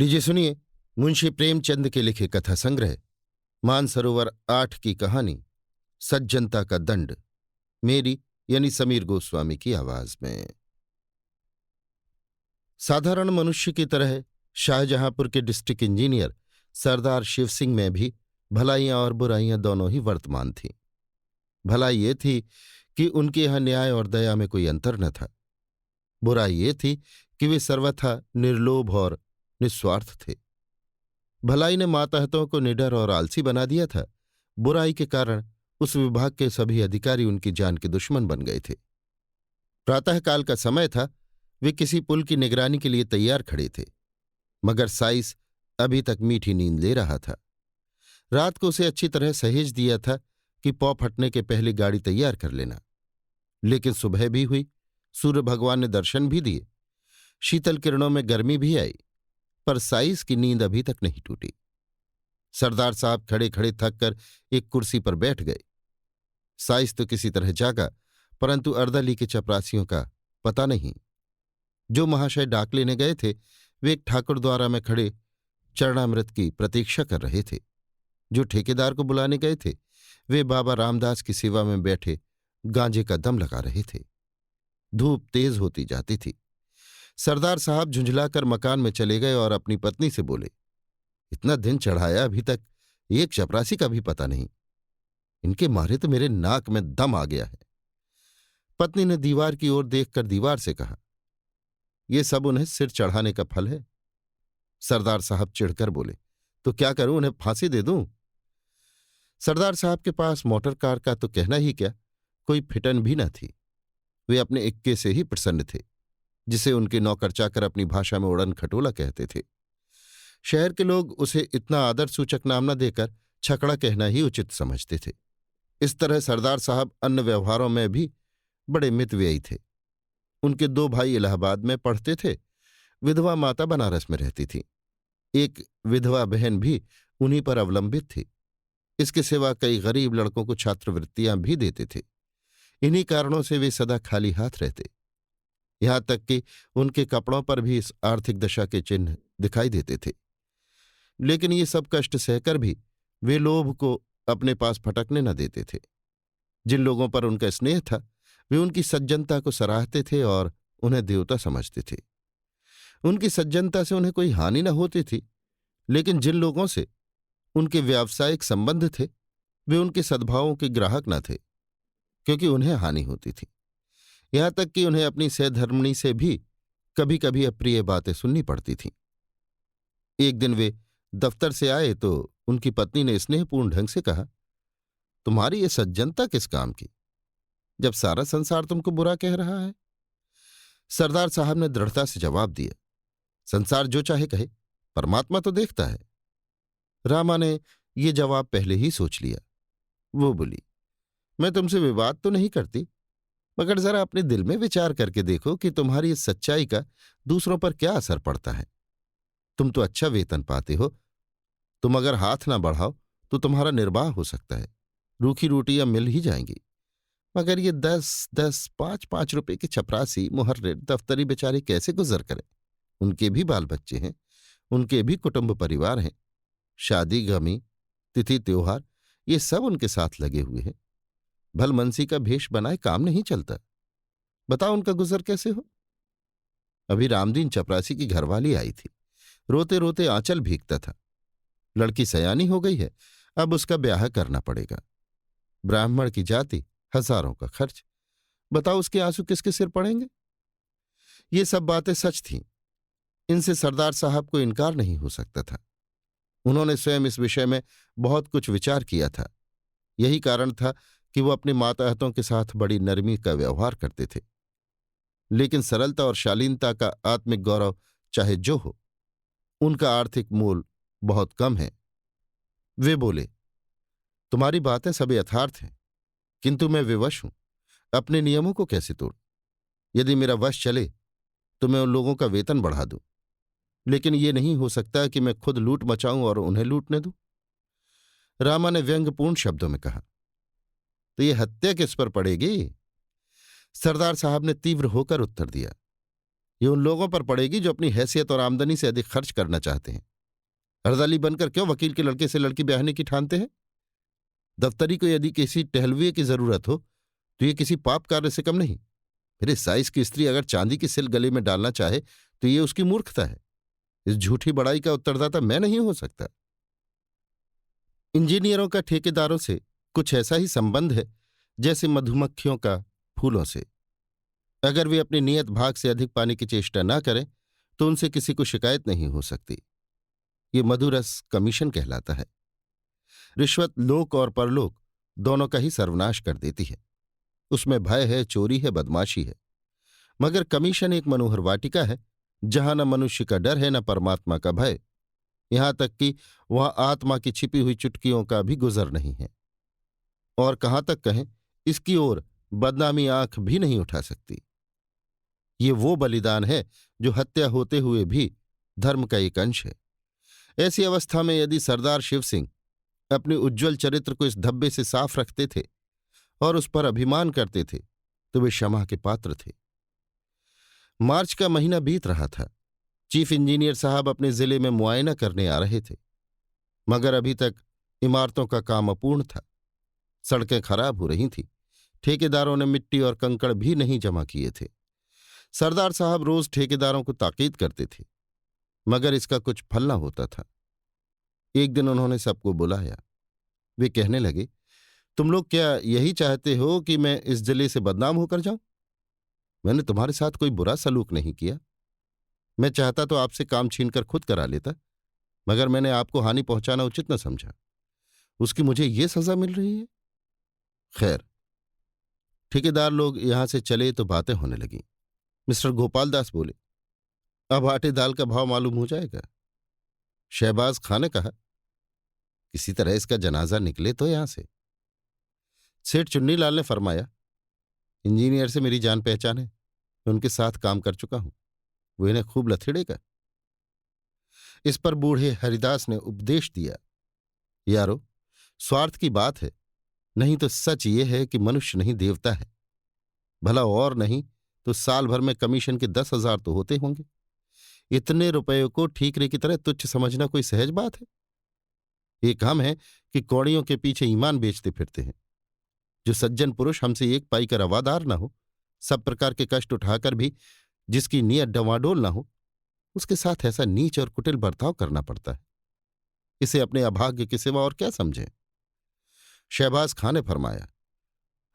लीजिए सुनिए मुंशी प्रेमचंद के लिखे कथा संग्रह मानसरोवर 8 की कहानी सज्जनता का दंड, मेरी यानी समीर गोस्वामी की आवाज में। साधारण मनुष्य की तरह शाहजहांपुर के डिस्ट्रिक्ट इंजीनियर सरदार शिव सिंह में भी भलाइयां और बुराइयां दोनों ही वर्तमान थीं। भलाई ये थी कि उनके यहाँ न्याय और दया में कोई अंतर न था। बुराई ये थी कि वे सर्वथा निर्लोभ और निस्वार्थ थे। भलाई ने मातहतों को निडर और आलसी बना दिया था। बुराई के कारण उस विभाग के सभी अधिकारी उनकी जान के दुश्मन बन गए थे। प्रातःकाल का समय था। वे किसी पुल की निगरानी के लिए तैयार खड़े थे, मगर साइस अभी तक मीठी नींद ले रहा था। रात को उसे अच्छी तरह सहेज दिया था कि पौ फटने के पहले गाड़ी तैयार कर लेना। लेकिन सुबह भी हुई, सूर्य भगवान ने दर्शन भी दिए, शीतल किरणों में गर्मी भी आई, पर साइस की नींद अभी तक नहीं टूटी। सरदार साहब खड़े खड़े थक कर एक कुर्सी पर बैठ गए। साइस तो किसी तरह जागा, परंतु अर्दली के चपरासियों का पता नहीं। जो महाशय डाक लेने गए थे वे एक ठाकुर द्वारा में खड़े चरणामृत की प्रतीक्षा कर रहे थे। जो ठेकेदार को बुलाने गए थे वे बाबा रामदास की सेवा में बैठे गांजे का दम लगा रहे थे। धूप तेज होती जाती थी। सरदार साहब झुंझलाकर मकान में चले गए और अपनी पत्नी से बोले, इतना दिन चढ़ाया, अभी तक एक चपरासी का भी पता नहीं। इनके मारे तो मेरे नाक में दम आ गया है। पत्नी ने दीवार की ओर देखकर दीवार से कहा, यह सब उन्हें सिर चढ़ाने का फल है। सरदार साहब चिढ़कर बोले, तो क्या करूं, उन्हें फांसी दे दूं? सरदार साहब के पास मोटर कार का तो कहना ही क्या, कोई फिटन भी न थी। वे अपने इक्के से ही प्रसन्न थे, जिसे उनके नौकर चाकर अपनी भाषा में उड़न खटोला कहते थे। शहर के लोग उसे इतना आदर सूचक नाम न देकर छकड़ा कहना ही उचित समझते थे। इस तरह सरदार साहब अन्य व्यवहारों में भी बड़े मितव्ययी थे। उनके 2 भाई इलाहाबाद में पढ़ते थे, विधवा माता बनारस में रहती थी। एक विधवा बहन भी उन्हीं पर अवलंबित थी। इसके सिवा कई गरीब लड़कों को छात्रवृत्तियां भी देते थे। इन्हीं कारणों से वे सदा खाली हाथ रहते। यहां तक कि उनके कपड़ों पर भी इस आर्थिक दशा के चिन्ह दिखाई देते थे। लेकिन ये सब कष्ट सहकर भी वे लोभ को अपने पास फटकने न देते थे। जिन लोगों पर उनका स्नेह था वे उनकी सज्जनता को सराहते थे और उन्हें देवता समझते थे। उनकी सज्जनता से उन्हें कोई हानि न होती थी, लेकिन जिन लोगों से उनके व्यावसायिक संबंध थे वे उनके सद्भावों के ग्राहक न थे, क्योंकि उन्हें हानि होती थी। यहां तक कि उन्हें अपनी सहधर्मिणी से भी कभी कभी अप्रिय बातें सुननी पड़ती थीं। एक दिन वे दफ्तर से आए तो उनकी पत्नी ने स्नेहपूर्ण ढंग से कहा, तुम्हारी ये सज्जनता किस काम की, जब सारा संसार तुमको बुरा कह रहा है? सरदार साहब ने दृढ़ता से जवाब दिया, संसार जो चाहे कहे, परमात्मा तो देखता है। रामा ने ये जवाब पहले ही सोच लिया। वो बोली, मैं तुमसे विवाद तो नहीं करती, मगर जरा अपने दिल में विचार करके देखो कि तुम्हारी इस सच्चाई का दूसरों पर क्या असर पड़ता है। तुम तो अच्छा वेतन पाते हो, तुम अगर हाथ ना बढ़ाओ तो तुम्हारा निर्वाह हो सकता है, रूखी रोटियां मिल ही जाएंगी। मगर ये 10-10, 5-5 रुपए के चपरासी मुहर्रिर दफ्तरी बेचारे कैसे गुजर करें? उनके भी बाल बच्चे हैं, उनके भी कुटुंब परिवार हैं, शादी गमी तिथि त्योहार ये सब उनके साथ लगे हुए हैं। भलमनसी का भेष बनाए काम नहीं चलता। बताओ उनका गुजर कैसे हो? अभी रामदीन चपरासी की घरवाली आई थी, रोते रोते आंचल भीगता था। लड़की सयानी हो गई है, अब उसका ब्याह करना पड़ेगा। ब्राह्मण की जाति, हजारों का खर्च, बताओ उसके आंसू किसके सिर पड़ेंगे? ये सब बातें सच थीं। इनसे सरदार साहब को इनकार नहीं हो सकता था। उन्होंने स्वयं इस विषय में बहुत कुछ विचार किया था। यही कारण था कि वो अपने माताहतों के साथ बड़ी नरमी का व्यवहार करते थे। लेकिन सरलता और शालीनता का आत्मिक गौरव चाहे जो हो, उनका आर्थिक मूल बहुत कम है। वे बोले, तुम्हारी बातें सब यथार्थ हैं, किंतु मैं विवश हूं, अपने नियमों को कैसे तोड़ूं? यदि मेरा वश चले तो मैं उन लोगों का वेतन बढ़ा दूं, लेकिन ये नहीं हो सकता कि मैं खुद लूट मचाऊं और उन्हें लूटने दूं। रामा ने व्यंग्यपूर्ण शब्दों में कहा, तो ये हत्या किस पर पड़ेगी? सरदार साहब ने तीव्र होकर उत्तर दिया, ये उन लोगों पर पड़ेगी जो अपनी हैसियत और आमदनी से अधिक खर्च करना चाहते हैं। हरदली बनकर क्यों वकील के लड़के से लड़की ब्याहने की ठानते हैं? दफ्तरी को यदि किसी टहलुए की जरूरत हो तो ये किसी पाप कार्य से कम नहीं। फिर इस साइज की स्त्री अगर चांदी की सिल गले में डालना चाहे तो ये उसकी मूर्खता है। इस झूठी बड़ाई का उत्तरदाता मैं नहीं हो सकता। इंजीनियरों का ठेकेदारों से कुछ ऐसा ही संबंध है जैसे मधुमक्खियों का फूलों से। अगर वे अपनी नियत भाग से अधिक पाने की चेष्टा न करें तो उनसे किसी को शिकायत नहीं हो सकती। ये मधुरस कमीशन कहलाता है। रिश्वत लोक और परलोक दोनों का ही सर्वनाश कर देती है। उसमें भय है, चोरी है, बदमाशी है। मगर कमीशन एक मनोहर वाटिका है जहां न मनुष्य का डर है न परमात्मा का भय। यहां तक कि वहां आत्मा की छिपी हुई चुटकियों का भी गुजर नहीं है। और कहां तक कहें, इसकी ओर बदनामी आंख भी नहीं उठा सकती। ये वो बलिदान है जो हत्या होते हुए भी धर्म का एक अंश है। ऐसी अवस्था में यदि सरदार शिव सिंह अपने उज्ज्वल चरित्र को इस धब्बे से साफ रखते थे और उस पर अभिमान करते थे तो वे क्षमा के पात्र थे। मार्च का महीना बीत रहा था। चीफ इंजीनियर साहब अपने जिले में मुआयना करने आ रहे थे, मगर अभी तक इमारतों का काम अपूर्ण था। सड़कें खराब हो रही थीं। ठेकेदारों ने मिट्टी और कंकड़ भी नहीं जमा किए थे। सरदार साहब रोज ठेकेदारों को ताकीद करते थे, मगर इसका कुछ फल न होता था। एक दिन उन्होंने सबको बुलाया। वे कहने लगे, तुम लोग क्या यही चाहते हो कि मैं इस जिले से बदनाम होकर जाऊं? मैंने तुम्हारे साथ कोई बुरा सलूक नहीं किया। मैं चाहता तो आपसे काम छीनकर खुद करा लेता, मगर मैंने आपको हानि पहुंचाना उचित न समझा। उसकी मुझे ये सजा मिल रही है। खैर, ठेकेदार लोग यहां से चले तो बातें होने लगीं। मिस्टर गोपाल दास बोले, अब आटे दाल का भाव मालूम हो जाएगा। शहबाज खां ने कहा, किसी तरह इसका जनाजा निकले तो यहां से। सेठ चुन्नीलाल ने फरमाया, इंजीनियर से मेरी जान पहचान है, मैं उनके साथ काम कर चुका हूं, वो इन्हें खूब लथेड़ेगा। इस पर बूढ़े हरिदास ने उपदेश दिया, यारो, स्वार्थ की बात है, नहीं तो सच ये है कि मनुष्य नहीं देवता है। भला और नहीं तो साल भर में कमीशन के 10,000 तो होते होंगे। इतने रुपयों को ठीकरे की तरह तुच्छ समझना कोई सहज बात है? एक हम है कि कौड़ियों के पीछे ईमान बेचते फिरते हैं। जो सज्जन पुरुष हमसे एक पाई का रवादार न हो, सब प्रकार के कष्ट उठाकर भी जिसकी नीयत डवाडोल न हो, उसके साथ ऐसा नीच और कुटिल बर्ताव करना पड़ता है। इसे अपने अभाग्य के सिवा और क्या समझें? शहबाज खां ने फरमाया,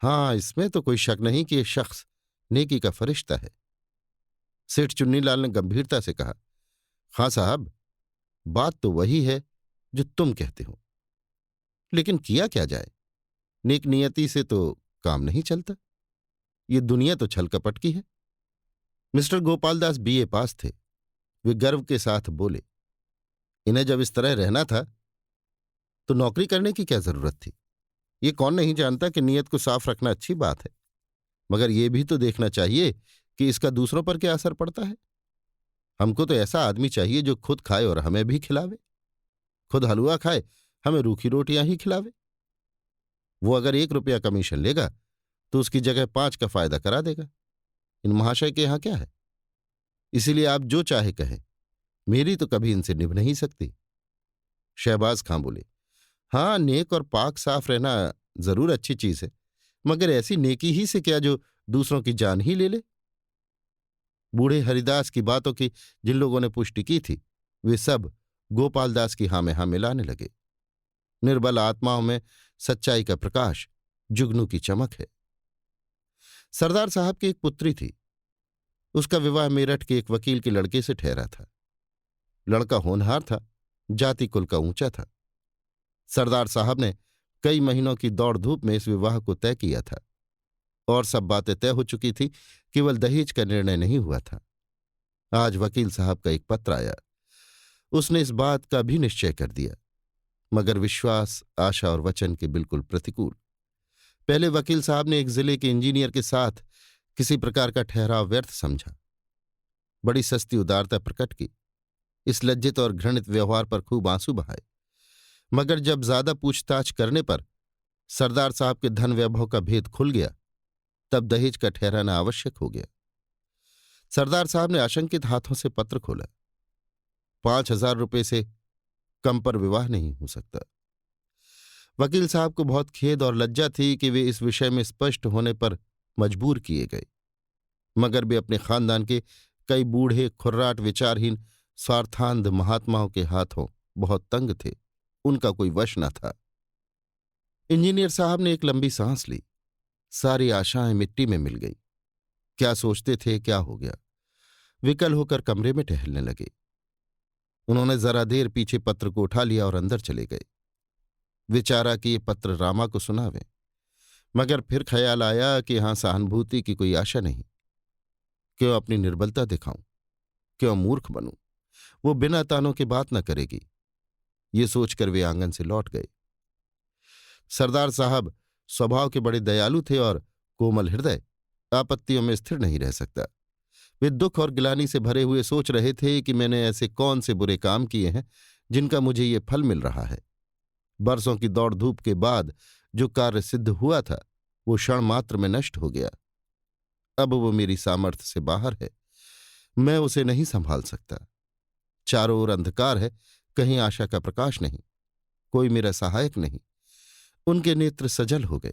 हाँ, इसमें तो कोई शक नहीं कि यह शख्स नेकी का फरिश्ता है। सेठ चुन्नीलाल ने गंभीरता से कहा, खां साहब, बात तो वही है जो तुम कहते हो, लेकिन किया क्या जाए? नेक नियति से तो काम नहीं चलता। ये दुनिया तो छल कपट की है। मिस्टर गोपालदास बीए पास थे। वे गर्व के साथ बोले, इन्हें जब इस तरह रहना था तो नौकरी करने की क्या जरूरत थी? ये कौन नहीं जानता कि नीयत को साफ रखना अच्छी बात है, मगर यह भी तो देखना चाहिए कि इसका दूसरों पर क्या असर पड़ता है। हमको तो ऐसा आदमी चाहिए जो खुद खाए और हमें भी खिलावे, खुद हलवा खाए, हमें रूखी रोटियां ही खिलावे। वो अगर 1 रुपया कमीशन लेगा तो उसकी जगह 5 का फायदा करा देगा। इन महाशय के यहां क्या है? इसीलिए आप जो चाहे कहें, मेरी तो कभी इनसे निभ नहीं सकती। शहबाज खां बोले, हाँ, नेक और पाक साफ रहना जरूर अच्छी चीज है, मगर ऐसी नेकी ही से क्या जो दूसरों की जान ही ले ले। बूढ़े हरिदास की बातों की जिन लोगों ने पुष्टि की थी, वे सब गोपालदास की हाँ में हाँ मिलाने लगे। निर्बल आत्माओं में सच्चाई का प्रकाश, जुगनू की चमक है। सरदार साहब की एक पुत्री थी। उसका विवाह मेरठ के एक वकील के लड़के से ठहरा था। लड़का होनहार था, जाति कुल का ऊंचा था। सरदार साहब ने कई महीनों की दौड़ धूप में इस विवाह को तय किया था और सब बातें तय हो चुकी थी, केवल दहेज का निर्णय नहीं हुआ था। आज वकील साहब का एक पत्र आया। उसने इस बात का भी निश्चय कर दिया, मगर विश्वास, आशा और वचन के बिल्कुल प्रतिकूल। पहले वकील साहब ने एक जिले के इंजीनियर के साथ किसी प्रकार का ठहराव व्यर्थ समझा। बड़ी सस्ती उदारता प्रकट की। इस लज्जित और घृणित व्यवहार पर खूब आंसू बहाए, मगर जब ज्यादा पूछताछ करने पर सरदार साहब के धन वैभव का भेद खुल गया, तब दहेज का ठहराना आवश्यक हो गया। सरदार साहब ने आशंकित हाथों से पत्र खोला। 5,000 रुपये से कम पर विवाह नहीं हो सकता। वकील साहब को बहुत खेद और लज्जा थी कि वे इस विषय में स्पष्ट होने पर मजबूर किए गए, मगर वे अपने खानदान के कई बूढ़े खुर्राट विचारहीन स्वार्थांध महात्माओं के हाथों बहुत तंग थे। उनका कोई वश न था। इंजीनियर साहब ने एक लंबी सांस ली। सारी आशाएं मिट्टी में मिल गई। क्या सोचते थे, क्या हो गया? विकल होकर कमरे में टहलने लगे। उन्होंने जरा देर पीछे पत्र को उठा लिया और अंदर चले गए। विचारा कि ये पत्र रामा को सुनावें, मगर फिर ख्याल आया कि यहां सहानुभूति की कोई आशा नहीं। क्यों अपनी निर्बलता दिखाऊं, क्यों मूर्ख बनूं? वो बिना तानों के बात न करेगी। ये सोचकर वे आंगन से लौट गए। सरदार साहब स्वभाव के बड़े दयालु थे और कोमल हृदय आपत्तियों में स्थिर नहीं रह सकता। वे दुख और गिलानी से भरे हुए सोच रहे थे कि मैंने ऐसे कौन से बुरे काम किए हैं जिनका मुझे ये फल मिल रहा है। बरसों की दौड़ धूप के बाद जो कार्य सिद्ध हुआ था वो क्षण मात्र में नष्ट हो गया। अब वो मेरी सामर्थ्य से बाहर है। मैं उसे नहीं संभाल सकता। चारों ओर अंधकार है, कहीं आशा का प्रकाश नहीं, कोई मेरा सहायक नहीं। उनके नेत्र सजल हो गए।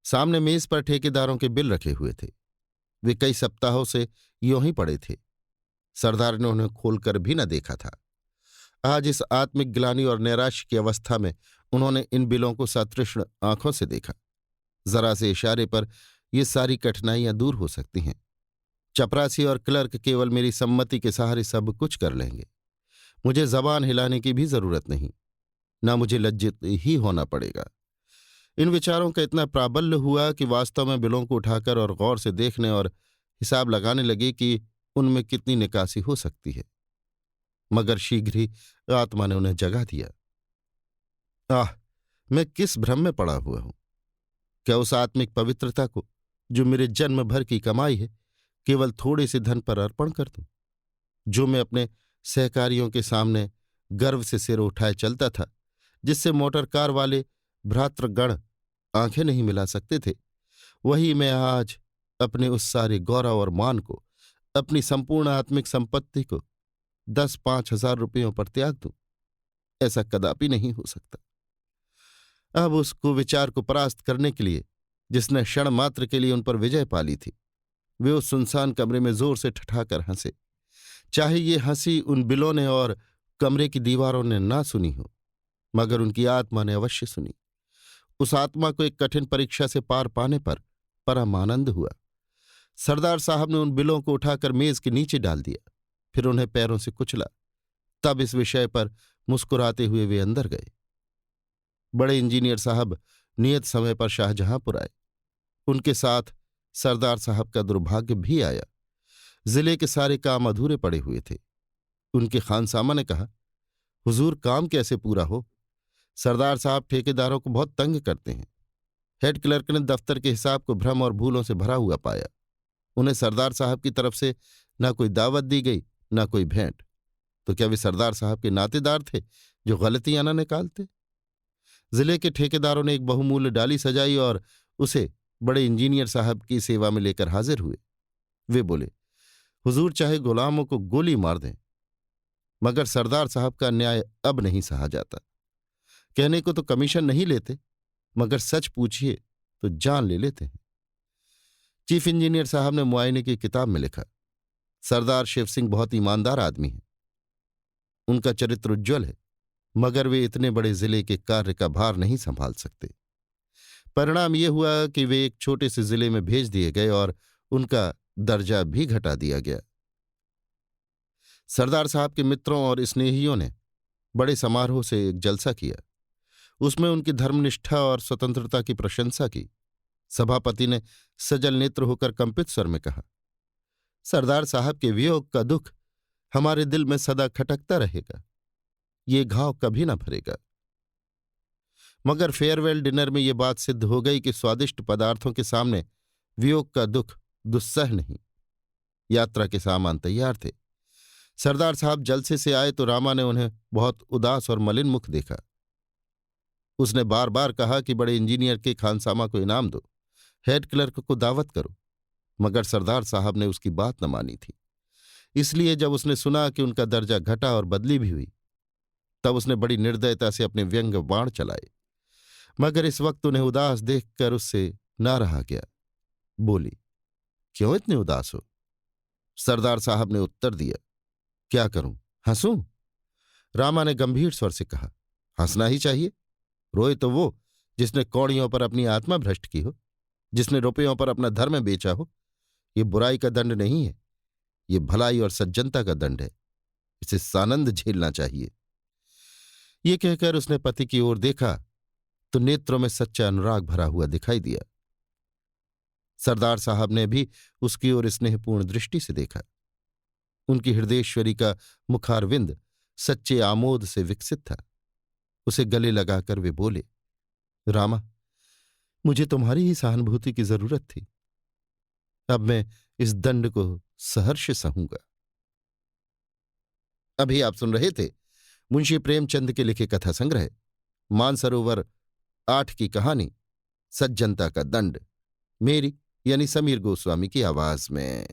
सामने मेज पर ठेकेदारों के बिल रखे हुए थे। वे कई सप्ताहों से यों ही पड़े थे। सरदार ने उन्हें खोलकर भी न देखा था। आज इस आत्मिक ग्लानि और नैराश्य की अवस्था में उन्होंने इन बिलों को सतृष्ण आंखों से देखा। जरा से इशारे पर ये सारी कठिनाइयां दूर हो सकती हैं। चपरासी और क्लर्क केवल मेरी सम्मति के सहारे सब कुछ कर लेंगे। मुझे जबान हिलाने की भी जरूरत नहीं, ना मुझे लज्जित ही होना पड़ेगा। इन विचारों का इतना प्राबल्य हुआ कि वास्तव में बिलों को उठाकर और गौर से देखने और हिसाब लगाने लगे कि उनमें कितनी निकासी हो सकती है। मगर शीघ्र ही आत्मा ने उन्हें जगा दिया। आह, मैं किस भ्रम में पड़ा हुआ हूं! क्या उस आत्मिक पवित्रता को जो मेरे जन्म भर की कमाई है केवल थोड़े से धन पर अर्पण कर दूं? जो मैं अपने सहकारियों के सामने गर्व से सिर उठाए चलता था, जिससे मोटर कार वाले भ्रातृगण आंखें नहीं मिला सकते थे, वही मैं आज अपने उस सारे गौरव और मान को, अपनी संपूर्ण आत्मिक संपत्ति को 10-5 हजार रुपयों पर त्याग दूं? ऐसा कदापि नहीं हो सकता। अब उस कुविचार को परास्त करने के लिए जिसने क्षण मात्र के लिए उन पर विजय पाली थी, वे उस सुनसान कमरे में जोर से ठठाकर हंसे। चाहे ये हंसी उन बिलों ने और कमरे की दीवारों ने ना सुनी हो, मगर उनकी आत्मा ने अवश्य सुनी। उस आत्मा को एक कठिन परीक्षा से पार पाने पर परम आनंद हुआ। सरदार साहब ने उन बिलों को उठाकर मेज के नीचे डाल दिया, फिर उन्हें पैरों से कुचला। तब इस विषय पर मुस्कुराते हुए वे अंदर गए। बड़े इंजीनियर साहब नियत समय पर शाहजहांपुर आए। उनके साथ सरदार साहब का दुर्भाग्य भी आया। जिले के सारे काम अधूरे पड़े हुए थे। उनके खानसामा ने कहा, हुजूर, काम कैसे पूरा हो? सरदार साहब ठेकेदारों को बहुत तंग करते हैं। हेड क्लर्क ने दफ्तर के हिसाब को भ्रम और भूलों से भरा हुआ पाया। उन्हें सरदार साहब की तरफ से ना कोई दावत दी गई, ना कोई भेंट। तो क्या वे सरदार साहब के नातेदार थे जो गलतियां न निकालते? जिले के ठेकेदारों ने एक बहुमूल्य डाली सजाई और उसे बड़े इंजीनियर साहब की सेवा में लेकर हाजिर हुए। वे बोले, हुजूर, चाहे गुलामों को गोली मार दें, मगर सरदार साहब का न्याय अब नहीं सहा जाता। कहने को तो कमीशन नहीं लेते, मगर सच पूछिए तो जान ले लेते हैं। चीफ इंजीनियर साहब ने मुआयने की किताब में लिखा, सरदार शिव सिंह बहुत ईमानदार आदमी है। उनका चरित्र उज्ज्वल है, मगर वे इतने बड़े जिले के कार्य का भार नहीं संभाल सकते। परिणाम ये हुआ कि वे एक छोटे से जिले में भेज दिए गए और उनका दर्जा भी घटा दिया गया। सरदार साहब के मित्रों और स्नेहियों ने बड़े समारोह से एक जलसा किया। उसमें उनकी धर्मनिष्ठा और स्वतंत्रता की प्रशंसा की। सभापति ने सजल नेत्र होकर कंपित स्वर में कहा, सरदार साहब के वियोग का दुख हमारे दिल में सदा खटकता रहेगा। ये घाव कभी न भरेगा। मगर फेयरवेल डिनर में ये बात सिद्ध हो गई कि स्वादिष्ट पदार्थों के सामने वियोग का दुख दुस्सह नहीं। यात्रा के सामान तैयार थे। सरदार साहब जलसे से आए तो रामा ने उन्हें बहुत उदास और मलिन मुख देखा। उसने बार बार कहा कि बड़े इंजीनियर के खानसामा को इनाम दो, हेड क्लर्क को दावत करो, मगर सरदार साहब ने उसकी बात न मानी थी। इसलिए जब उसने सुना कि उनका दर्जा घटा और बदली भी हुई, तब उसने बड़ी निर्दयता से अपने व्यंग बाण चलाए। मगर इस वक्त उन्हें उदास देखकर उससे ना रहा गया। बोली, क्यों इतने उदास हो? सरदार साहब ने उत्तर दिया, क्या करूं, हंसूं? रामा ने गंभीर स्वर से कहा, हंसना ही चाहिए। रोए तो वो जिसने कौड़ियों पर अपनी आत्मा भ्रष्ट की हो, जिसने रुपयों पर अपना धर्म बेचा हो। ये बुराई का दंड नहीं है, ये भलाई और सज्जनता का दंड है। इसे सानंद झेलना चाहिए। ये कहकर उसने पति की ओर देखा तो नेत्रों में सच्चा अनुराग भरा हुआ दिखाई दिया। सरदार साहब ने भी उसकी ओर स्नेहपूर्ण दृष्टि से देखा। उनकी हृदयेश्वरी का मुखारविंद सच्चे आमोद से विकसित था। उसे गले लगाकर वे बोले, रामा, मुझे तुम्हारी ही सहानुभूति की जरूरत थी। अब मैं इस दंड को सहर्ष सहूंगा। अभी आप सुन रहे थे मुंशी प्रेमचंद के लिखे कथा संग्रह मानसरोवर 8 की कहानी सज्जनता का दंड, मेरी यानी समीर गोस्वामी की आवाज में।